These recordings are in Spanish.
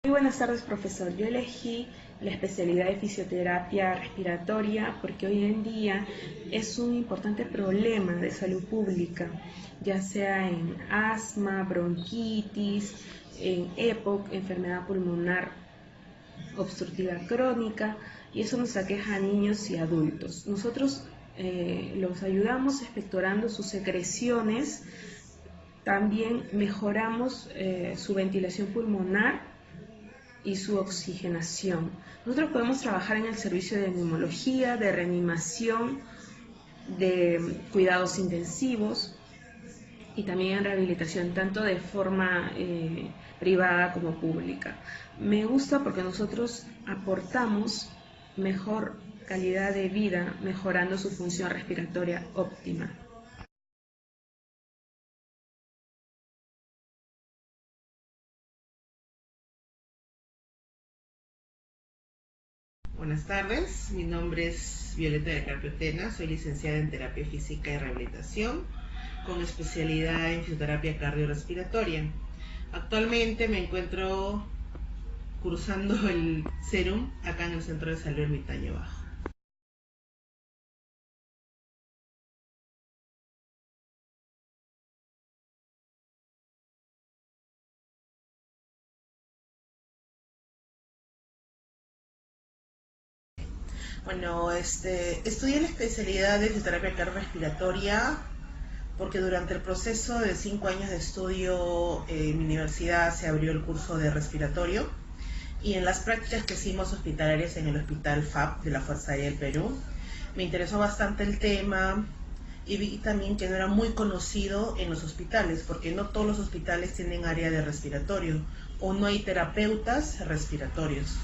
Muy buenas tardes, profesor. Yo elegí la especialidad de fisioterapia respiratoria porque hoy en día es un importante problema de salud pública, ya sea en asma, bronquitis, en EPOC, enfermedad pulmonar obstructiva crónica, y eso nos aqueja a niños y adultos. Nosotros los ayudamos expectorando sus secreciones, también mejoramos su ventilación pulmonar y su oxigenación. Nosotros podemos trabajar en el servicio de neumología, de reanimación, de cuidados intensivos y también en rehabilitación, tanto de forma privada como pública. Me gusta porque nosotros aportamos mejor calidad de vida, mejorando su función respiratoria óptima. Buenas tardes, mi nombre es Violeta de Carpio Tena, soy licenciada en Terapia Física y Rehabilitación con especialidad en fisioterapia cardiorrespiratoria. Actualmente me encuentro cursando el Serum acá en el Centro de Salud Ermitaño Bajo. Bueno, estudié la especialidad de fisioterapia cardiorrespiratoria porque durante el proceso de 5 años de estudio en mi universidad se abrió el curso de respiratorio, y en las prácticas que hicimos hospitalarias en el Hospital FAP de la Fuerza Aérea del Perú, me interesó bastante el tema y vi también que no era muy conocido en los hospitales, porque no todos los hospitales tienen área de respiratorio o no hay terapeutas respiratorios.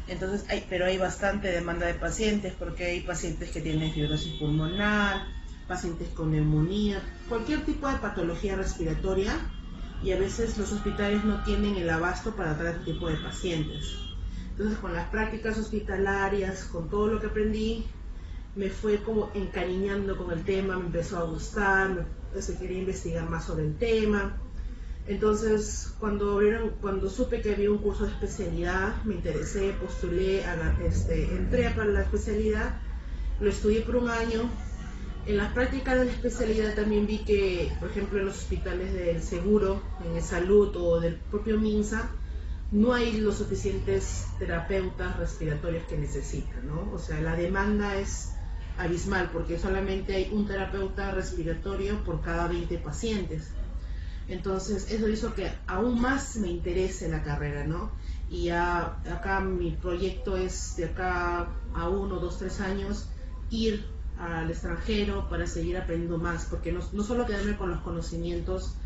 Entonces, pero hay bastante demanda de pacientes, porque hay pacientes que tienen fibrosis pulmonar, pacientes con neumonía, cualquier tipo de patología respiratoria, y a veces los hospitales no tienen el abasto para tratar este tipo de pacientes. Entonces, con las prácticas hospitalarias, con todo lo que aprendí, me fue como encariñando con el tema, me empezó a gustar, quería investigar más sobre el tema. Entonces, cuando supe que había un curso de especialidad, me interesé, postulé, entré para la especialidad, lo estudié por un año. En las prácticas de la especialidad también vi que, por ejemplo, en los hospitales del seguro, en el salud o del propio MINSA, no hay los suficientes terapeutas respiratorios que necesitan, ¿no? O sea, la demanda es abismal, porque solamente hay un terapeuta respiratorio por cada 20 pacientes. Entonces, eso hizo que aún más me interese la carrera, ¿no? Y acá mi proyecto es, de acá a 1, 2, 3 años, ir al extranjero para seguir aprendiendo más, porque no solo quedarme con los conocimientos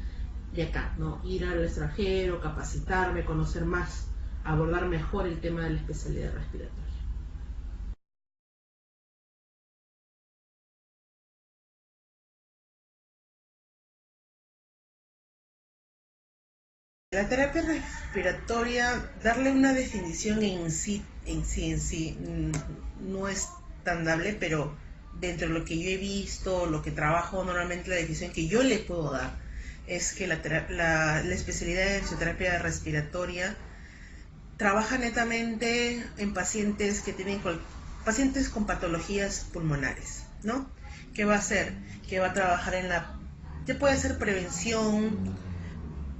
de acá, ¿no? Ir al extranjero, capacitarme, conocer más, abordar mejor el tema de la especialidad respiratoria. La terapia respiratoria, darle una definición no es tan dable, pero dentro de lo que yo he visto, lo que trabajo normalmente, la definición que yo le puedo dar es que la especialidad de fisioterapia respiratoria trabaja netamente en pacientes que tienen pacientes con patologías pulmonares, ¿no? ¿Qué va a hacer? Que va a trabajar que puede ser prevención,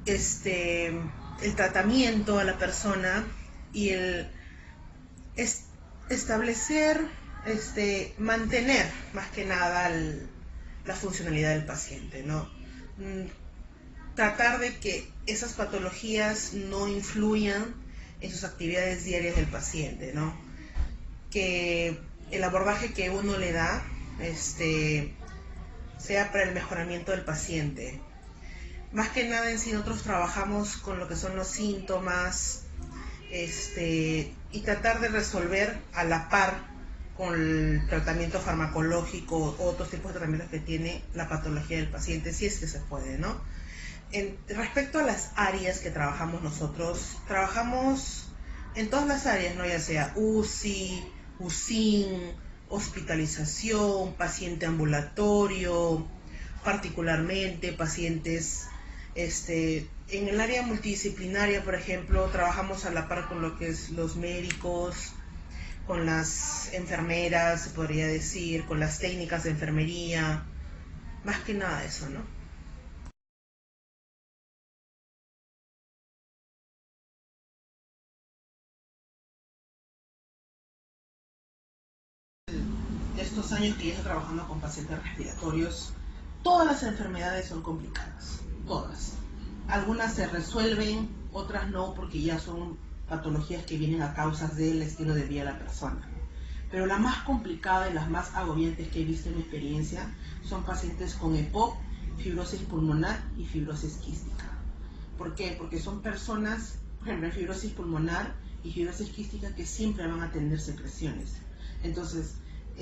el tratamiento a la persona y el establecer, mantener más que nada la funcionalidad del paciente, ¿no? Tratar de que esas patologías no influyan en sus actividades diarias del paciente, ¿no? Que el abordaje que uno le da sea para el mejoramiento del paciente. Más que nada en sí nosotros trabajamos con lo que son los síntomas, y tratar de resolver a la par con el tratamiento farmacológico o otros tipos de tratamientos que tiene la patología del paciente, si es que se puede, ¿no? Respecto a las áreas que trabajamos nosotros, trabajamos en todas las áreas, ¿no? Ya sea UCI, UCIN, hospitalización, paciente ambulatorio, particularmente pacientes En el área multidisciplinaria, por ejemplo, trabajamos a la par con lo que es los médicos, con las enfermeras, se podría decir, con las técnicas de enfermería, más que nada eso, ¿no? Estos años que yo estoy trabajando con pacientes respiratorios, todas las enfermedades son complicadas, todas. Algunas se resuelven, otras no, porque ya son patologías que vienen a causas del estilo de vida de la persona. Pero la más complicada y las más agobiantes que he visto en mi experiencia son pacientes con EPOC, fibrosis pulmonar y fibrosis quística. ¿Por qué? Porque son personas, por ejemplo, en fibrosis pulmonar y fibrosis quística, que siempre van a tener secreciones. Entonces,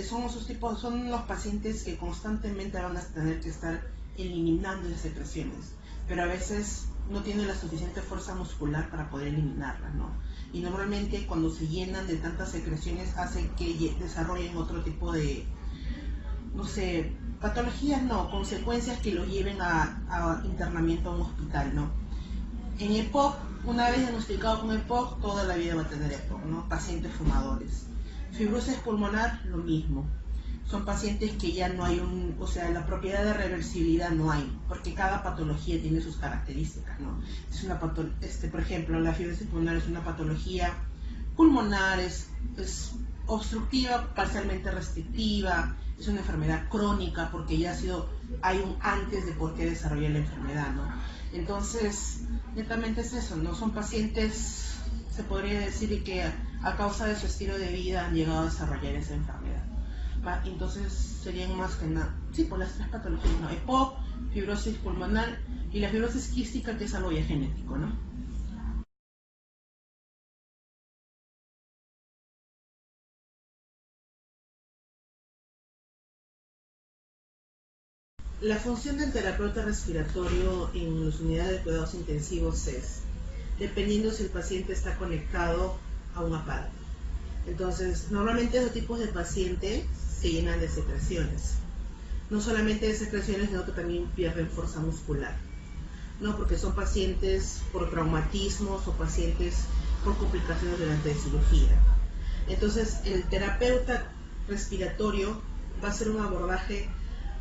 son los pacientes que constantemente van a tener que estar eliminando las secreciones, pero a veces no tienen la suficiente fuerza muscular para poder eliminarlas, ¿no? Y normalmente cuando se llenan de tantas secreciones hace que desarrollen otro tipo de, no sé, patologías, no, consecuencias que los lleven a internamiento a un hospital, ¿no? En EPOC, una vez diagnosticado con EPOC, toda la vida va a tener EPOC, ¿no? Pacientes fumadores. Fibrosis pulmonar, lo mismo. Son pacientes que ya no hay la propiedad de reversibilidad no hay, porque cada patología tiene sus características, ¿no? Por ejemplo, la fibrosis pulmonar es una patología pulmonar, es obstructiva, parcialmente restrictiva, es una enfermedad crónica, porque ya hay un antes de por qué desarrollar la enfermedad, ¿no? Entonces, netamente es eso, ¿no? Son pacientes, se podría decir, que a causa de su estilo de vida han llegado a desarrollar esa enfermedad. Entonces serían más que nada, sí, por las tres patologías, ¿no? EPOC, fibrosis pulmonar y la fibrosis quística, que es algo ya genético, ¿no? La función del terapeuta respiratorio en las unidades de cuidados intensivos es, dependiendo si el paciente está conectado a un aparato. Entonces, normalmente esos tipos de pacientes se llenan de secreciones. No solamente de secreciones, sino que también pierden fuerza muscular, ¿no? Porque son pacientes por traumatismos o pacientes por complicaciones durante la cirugía. Entonces, el terapeuta respiratorio va a hacer un abordaje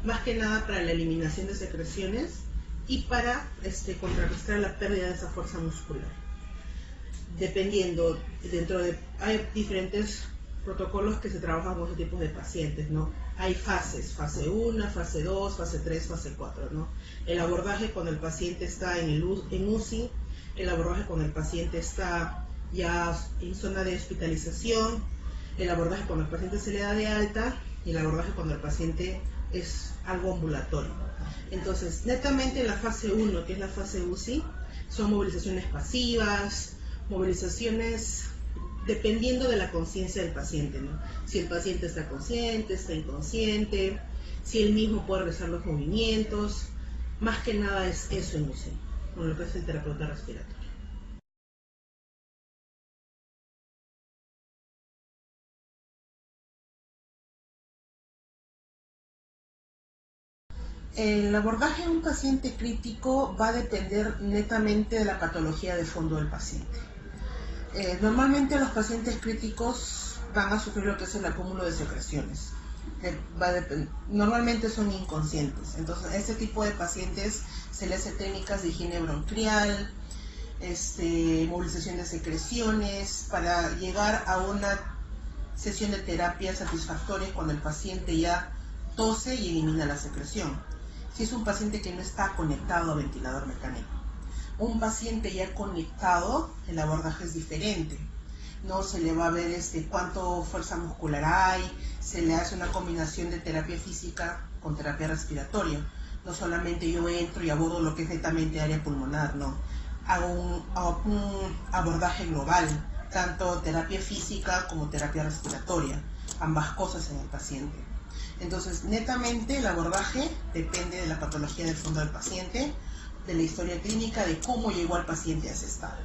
más que nada para la eliminación de secreciones y para contrarrestar la pérdida de esa fuerza muscular. Dependiendo, hay diferentes protocolos que se trabajan con este tipo de pacientes, ¿no? Hay fases, fase 1, fase 2, fase 3, fase 4, ¿no? El abordaje cuando el paciente está en UCI, el abordaje cuando el paciente está ya en zona de hospitalización, el abordaje cuando el paciente se le da de alta y el abordaje cuando el paciente es algo ambulatorio. Entonces, netamente en la fase 1, que es la fase UCI, son movilizaciones pasivas, movilizaciones dependiendo de la conciencia del paciente, ¿no? Si el paciente está consciente, está inconsciente, si él mismo puede realizar los movimientos, más que nada es eso en UCI, con lo que es el terapeuta respiratorio. El abordaje de un paciente crítico va a depender netamente de la patología de fondo del paciente. Normalmente los pacientes críticos van a sufrir lo que es el acúmulo de secreciones. Normalmente son inconscientes. Entonces, a este tipo de pacientes se les hace técnicas de higiene bronquial, movilización de secreciones, para llegar a una sesión de terapia satisfactoria cuando el paciente ya tose y elimina la secreción. Si es un paciente que no está conectado a ventilador mecánico. Un paciente ya conectado, el abordaje es diferente, ¿no? Se le va a ver cuánto fuerza muscular hay, se le hace una combinación de terapia física con terapia respiratoria. No solamente yo entro y abordo lo que es netamente área pulmonar, no. Hago un abordaje global, tanto terapia física como terapia respiratoria, ambas cosas en el paciente. Entonces, netamente el abordaje depende de la patología del fondo del paciente, de la historia clínica, de cómo llegó al paciente a ese estado.